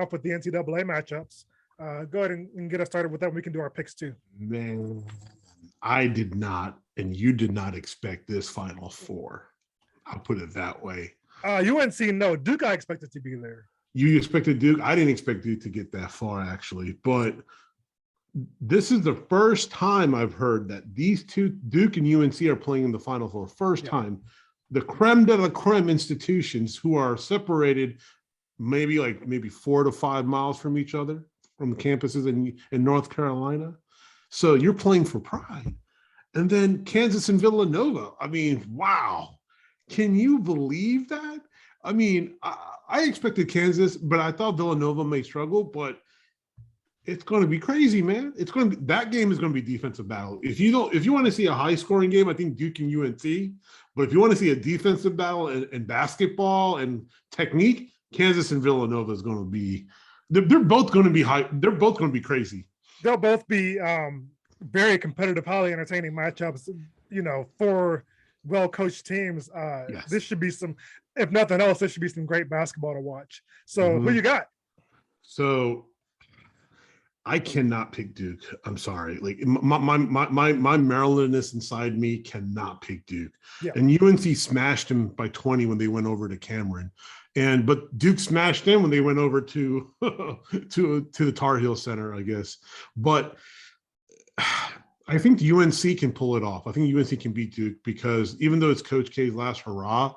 off with the NCAA matchups. Go ahead and get us started with that. We can do our picks too. Man, I did not, and you did not expect this Final Four. I'll put it that way. UNC, no. Duke, I expected to be there. You expected Duke? I didn't expect Duke to get that far, actually. But this is the first time I've heard that these two, Duke and UNC, are playing in the Final Four. First time. The creme de la creme institutions who are separated maybe 4 to 5 miles from each other, from campuses in North Carolina. So you're playing for pride. And then Kansas and Villanova. I mean, wow. Can you believe that? I mean, I expected Kansas, but I thought Villanova may struggle, but it's going to be crazy, man. That game is going to be defensive battle. If you want to see a high scoring game, I think Duke and UNC. But if you want to see a defensive battle and basketball and technique, Kansas and Villanova is going to be. They're both going to be high. They're both going to be crazy. They'll both be very competitive, highly entertaining matchups. For well-coached teams. Yes. This should be some. If nothing else, this should be some great basketball to watch. So, who you got? So, I cannot pick Duke. I'm sorry. Like my Marylandness inside me cannot pick Duke. Yeah. And UNC smashed him by 20 when they went over to Cameron. But Duke smashed them when they went over to the Tar Heel Center, I guess. But I think UNC can pull it off. I think UNC can beat Duke because even though it's Coach K's last hurrah,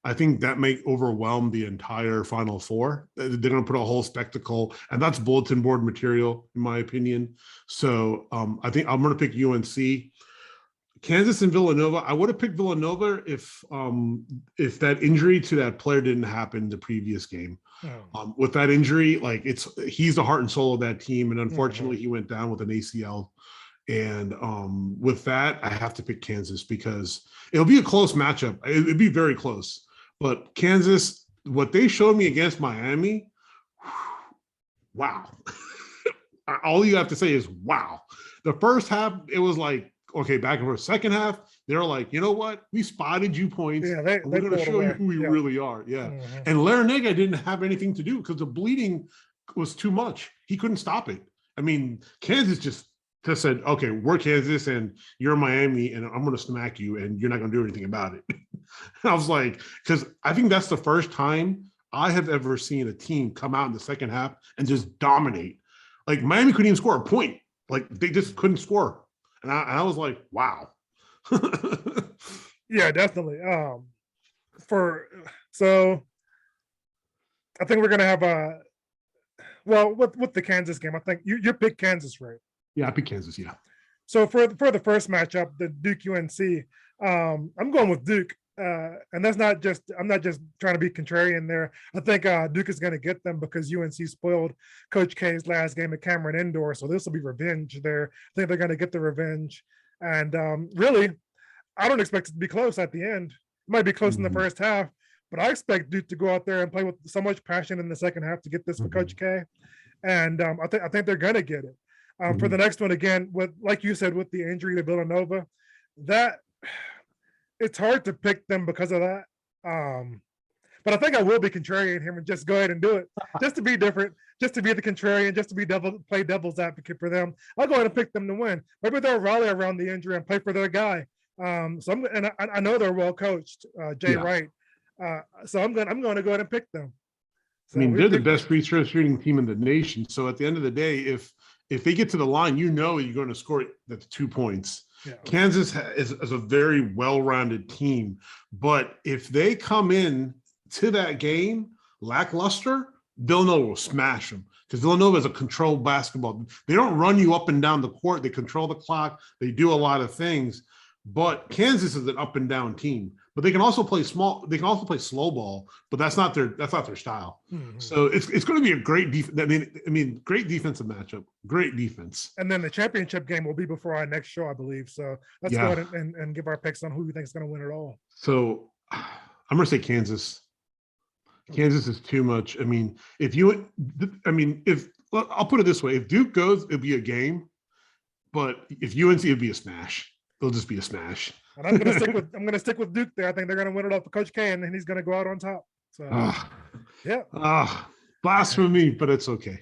I think that may overwhelm the entire Final Four. They're going to put a whole spectacle, and that's bulletin board material, in my opinion. So I think I'm going to pick UNC. Kansas and Villanova. I would have picked Villanova if that injury to that player didn't happen the previous game. With that injury, he's the heart and soul of that team, and unfortunately, he went down with an ACL. And with that, I have to pick Kansas because it'll be a close matchup. It'll be very close. But Kansas, what they showed me against Miami, wow. All you have to say is wow. The first half, it was like, okay, back and forth. Second half, they're like, you know what? We spotted you points. Yeah, we're going to show you who we really are. Yeah. Mm-hmm. And Larinaga didn't have anything to do because the bleeding was too much. He couldn't stop it. I mean, Kansas just said, okay, we're Kansas and you're Miami and I'm going to smack you and you're not going to do anything about it. I was like, because I think that's the first time I have ever seen a team come out in the second half and just dominate. Like Miami couldn't even score a point. Like they just couldn't score. And I was like, wow. Yeah, definitely. So I think we're going to have with the Kansas game, I think you picked Kansas, right? Yeah, I picked Kansas, yeah. So for the first matchup, the Duke UNC, I'm going with Duke. And I'm not just trying to be contrarian there. I think Duke is going to get them because UNC spoiled Coach K's last game at Cameron Indoor. So this will be revenge there. I think they're going to get the revenge. And really, I don't expect it to be close at the end. It might be close in the first half, but I expect Duke to go out there and play with so much passion in the second half to get this for Coach K. And I think they're going to get it. For the next one, again, like you said, with the injury to Villanova, that it's hard to pick them because of that. But I think I will be contrarian here and just go ahead and do it, just to be different, just to be the contrarian, just to play devil's advocate for them. I'll go ahead and pick them to win. Maybe they'll rally around the injury and play for their guy. I know they're well coached, Jay Wright. So I'm going to go ahead and pick them. So they're the best free throw shooting team in the nation. So at the end of the day, if they get to the line, you're going to score that's 2 points. Yeah. Kansas is a very well-rounded team, but if they come in to that game lackluster, Villanova will smash them because Villanova is a controlled basketball. They don't run you up and down the court. They control the clock. They do a lot of things, but Kansas is an up and down team. But they can also play small. They can also play slow ball, but that's not their style. Mm-hmm. So it's going to be a great defense. I mean, great defensive matchup. Great defense. And then the championship game will be before our next show, I believe. So let's go ahead and give our picks on who we think is going to win it all. So I'm going to say Kansas. Kansas is too much. I mean, if I'll put it this way: if Duke goes, it'll be a game. But if UNC, it'll be a smash. It'll just be a smash. And I'm going to stick with Duke there. I think they're going to win it off of Coach K, and then he's going to go out on top. So, Blasphemy, but it's okay.